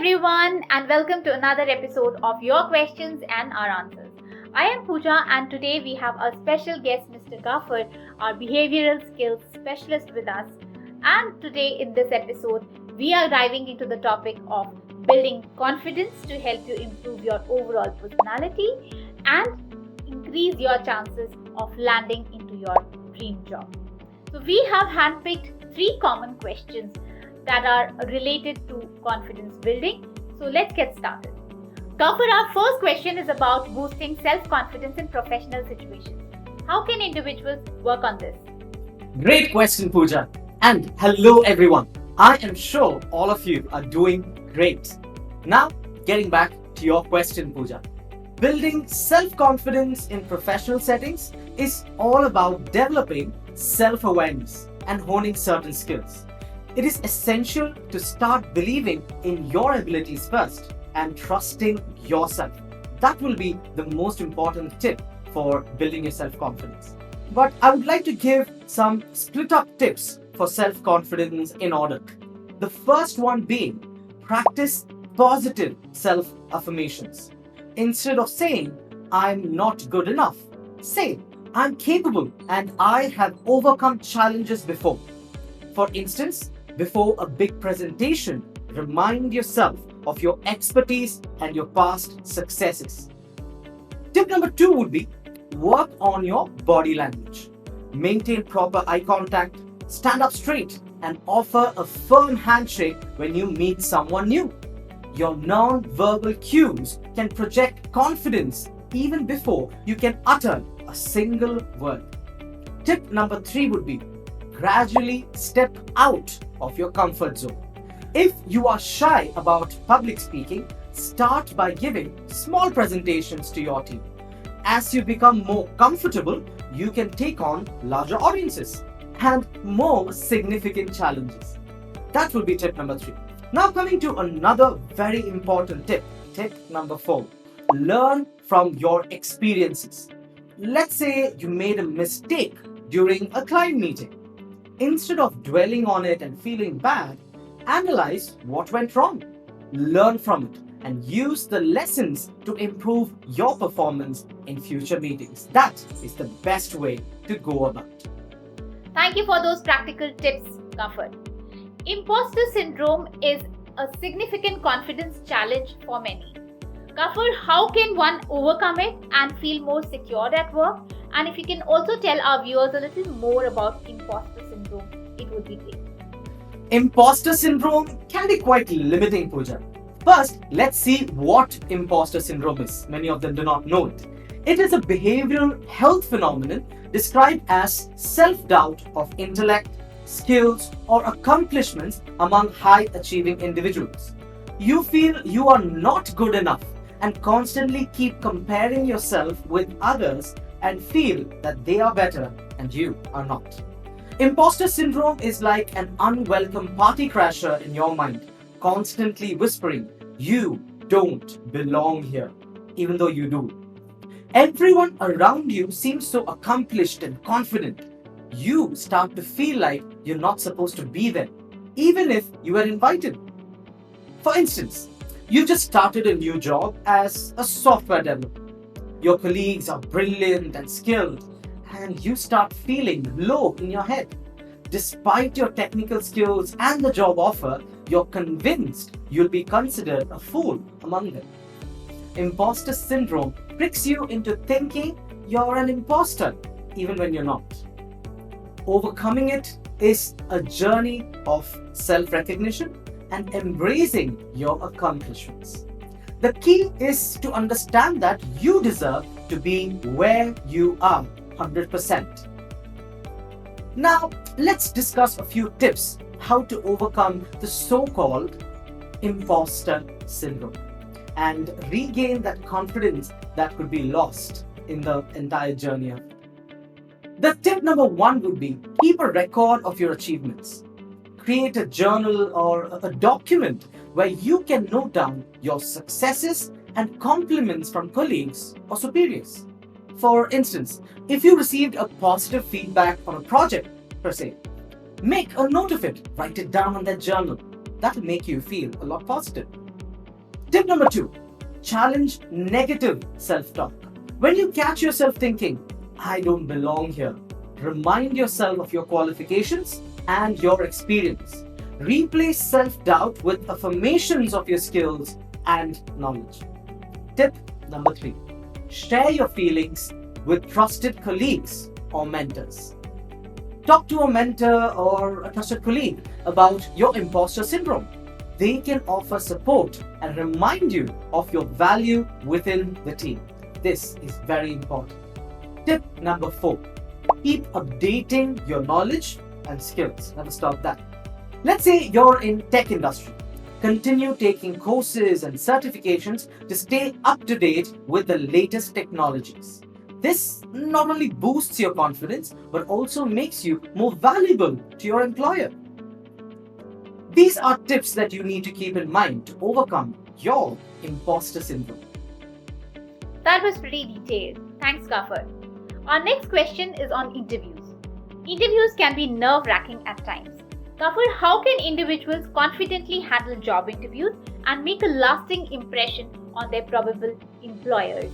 everyone, and welcome to another episode of Your Questions and Our Answers. I am Pooja, and today we have a special guest, Mr. Gaffar, our behavioral skills specialist, with us. And today, in this episode, we are diving into the topic of building confidence to help you improve your overall personality and increase your chances of landing into your dream job. So, we have handpicked 3 common questions that are related to confidence building. So let's get started. Gaffar, our first question is about boosting self-confidence in professional situations. How can individuals work on this? Great question, Pooja. And hello, everyone. I am sure all of you are doing great. Now, getting back to your question, Pooja. Building self-confidence in professional settings is all about developing self-awareness and honing certain skills. It is essential to start believing in your abilities first and trusting yourself. That will be the most important tip for building your self-confidence. But I would like to give some split-up tips for self-confidence in order. The first one being practice positive self-affirmations. Instead of saying, I'm not good enough, say, I'm capable and I have overcome challenges before. For instance, before a big presentation, remind yourself of your expertise and your past successes. Tip number 2 would be work on your body language. Maintain proper eye contact, stand up straight, and offer a firm handshake when you meet someone new. Your non-verbal cues can project confidence even before you can utter a single word. Tip number 3 would be gradually step out of your comfort zone. If you are shy about public speaking, start by giving small presentations to your team. As you become more comfortable, you can take on larger audiences and more significant challenges. That will be tip number 3. Now coming to another very important tip, tip number 4. Learn from your experiences. Let's say you made a mistake during a client meeting. Instead of dwelling on it and feeling bad, analyze what went wrong, learn from it, and use the lessons to improve your performance in future meetings. That is the best way to go about. Thank you for those practical tips, Gaffar. Imposter syndrome is a significant confidence challenge for many. Gaffar, how can one overcome it and feel more secure at work? And if you can also tell our viewers a little more about imposter syndrome, it would be great. Imposter syndrome can be quite limiting, Pooja. First, let's see what imposter syndrome is. Many of them do not know it. It is a behavioral health phenomenon described as self-doubt of intellect, skills, or accomplishments among high-achieving individuals. You feel you are not good enough and constantly keep comparing yourself with others and feel that they are better and you are not. Imposter syndrome is like an unwelcome party crasher in your mind, constantly whispering, you don't belong here, even though you do. Everyone around you seems so accomplished and confident. You start to feel like you're not supposed to be there, even if you were invited. For instance, you just started a new job as a software developer. Your colleagues are brilliant and skilled, and you start feeling low in your head. Despite your technical skills and the job offer, you're convinced you'll be considered a fool among them. Imposter syndrome tricks you into thinking you're an imposter, even when you're not. Overcoming it is a journey of self-recognition and embracing your accomplishments. The key is to understand that you deserve to be where you are 100%. Now, let's discuss a few tips how to overcome the so-called imposter syndrome and regain that confidence that could be lost in the entire journey. The tip number 1 would be keep a record of your achievements. Create a journal or a document where you can note down your successes and compliments from colleagues or superiors. For instance, if you received a positive feedback on a project per se, make a note of it, write it down on that journal. That will make you feel a lot positive. Tip number 2, challenge negative self-talk. When you catch yourself thinking, I don't belong here, remind yourself of your qualifications and your experience. Replace self-doubt with affirmations of your skills and knowledge. Tip number 3, share your feelings with trusted colleagues or mentors. Talk to a mentor or a trusted colleague about your imposter syndrome. They can offer support and remind you of your value within the team. This is very important. Tip number 4, keep updating your knowledge and skills. Never stop that. Let's say you're in tech industry. Continue taking courses and certifications to stay up to date with the latest technologies. This not only boosts your confidence, but also makes you more valuable to your employer. These are tips that you need to keep in mind to overcome your imposter syndrome. That was pretty detailed. Thanks, Gaffer. Our next question is on interviews. Interviews can be nerve-wracking at times. Gaffer, how can individuals confidently handle job interviews and make a lasting impression on their probable employers?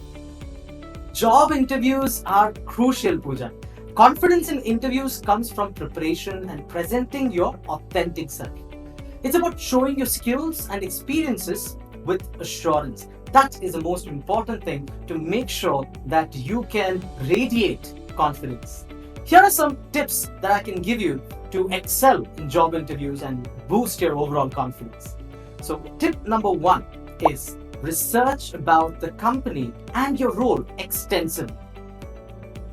Job interviews are crucial, Pooja. Confidence in interviews comes from preparation and presenting your authentic self. It's about showing your skills and experiences with assurance. That is the most important thing to make sure that you can radiate confidence. Here are some tips that I can give you to excel in job interviews and boost your overall confidence. So, tip number 1 is research about the company and your role extensively.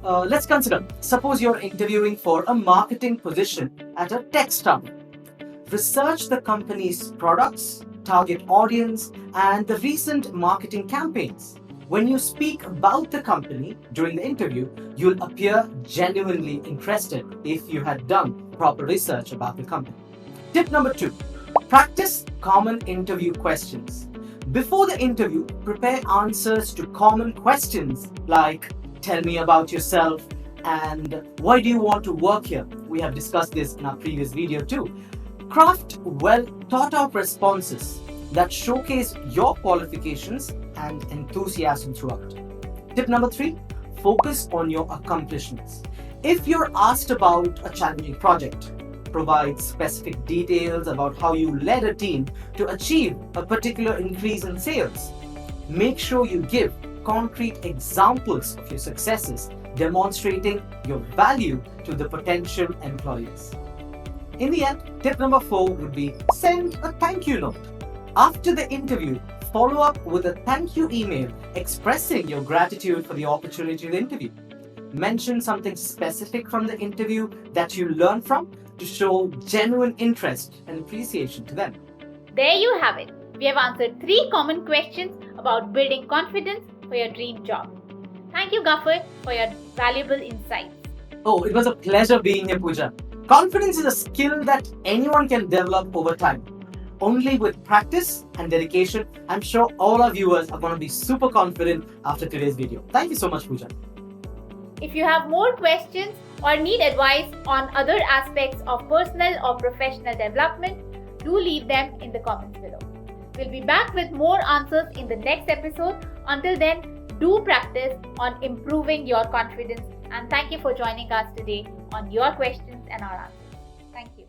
Let's consider, suppose you're interviewing for a marketing position at a tech startup. Research the company's products, target audience, and the recent marketing campaigns. When you speak about the company during the interview, you'll appear genuinely interested if you had done proper research about the company. Tip number 2, practice common interview questions. Before the interview, prepare answers to common questions like, tell me about yourself and why do you want to work here? We have discussed this in our previous video too. Craft well thought out responses that showcase your qualifications and enthusiasm throughout. Tip number 3, focus on your accomplishments. If you're asked about a challenging project, provide specific details about how you led a team to achieve a particular increase in sales. Make sure you give concrete examples of your successes, demonstrating your value to the potential employees. In the end, tip number 4 would be send a thank you note. After the interview, follow up with a thank you email expressing your gratitude for the opportunity to interview. Mention something specific from the interview that you learned from to show genuine interest and appreciation to them. There you have it. We have answered 3 common questions about building confidence for your dream job. Thank you, Gaffer, for your valuable insights. Oh, it was a pleasure being here, Pooja. Confidence is a skill that anyone can develop over time. Only with practice and dedication, I'm sure all our viewers are going to be super confident after today's video. Thank you so much, Pooja. If you have more questions or need advice on other aspects of personal or professional development, do leave them in the comments below. We'll be back with more answers in the next episode. Until then, do practice on improving your confidence, and thank you for joining us today on Your Questions and Our Answers. Thank you.